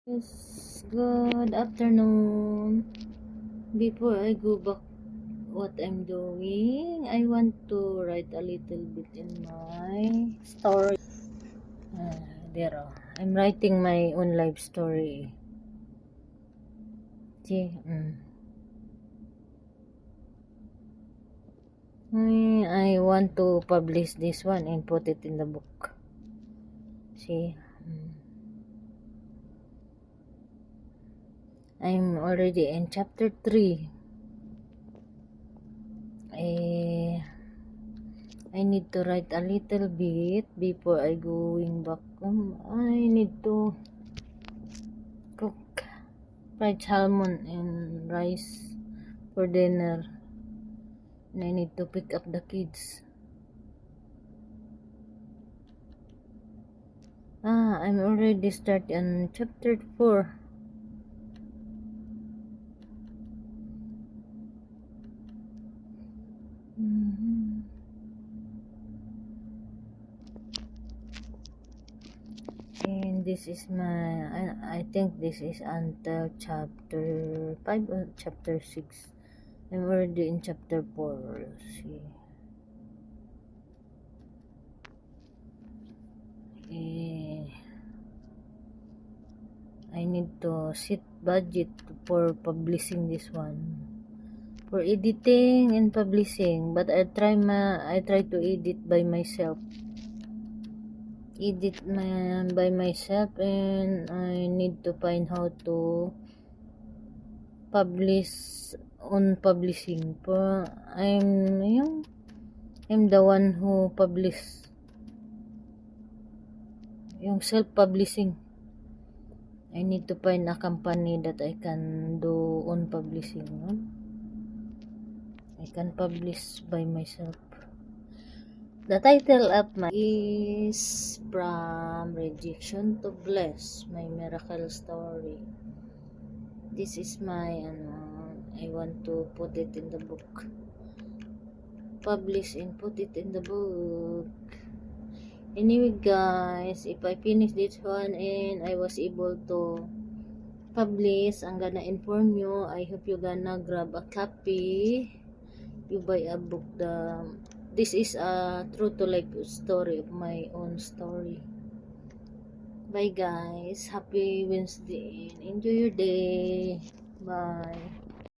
Yes, good afternoon. Before I go back what I'm doing, I want to write a little bit in my story. There, I'm writing my own life story. See, I want to publish this one and put it in the book. See, I'm already in chapter 3. I need to write a little bit before I going back home. I need to cook fried salmon and rice for dinner. And I need to pick up the kids. I'm already starting on chapter 4. And this is I think this is until chapter 5 or chapter 6. I'm already in chapter 4. See. I need to set budget for publishing this one. For editing and publishing, but I try to edit by myself. By myself, and I need to find how to publish on publishing. I'm the one who publish yung self-publishing. I need to find a company that I can do on publishing. No? I can publish by myself. The title of my is From Rejection to Bless, my miracle story. This is my I want to put it in the book. Publish and put it in the book. Anyway guys, if I finish this one and I was able to publish, I'm gonna inform you. I hope you gonna grab a copy. You buy a book. This is a true to life story of my own story. Bye guys. Happy Wednesday. Enjoy your day. Bye.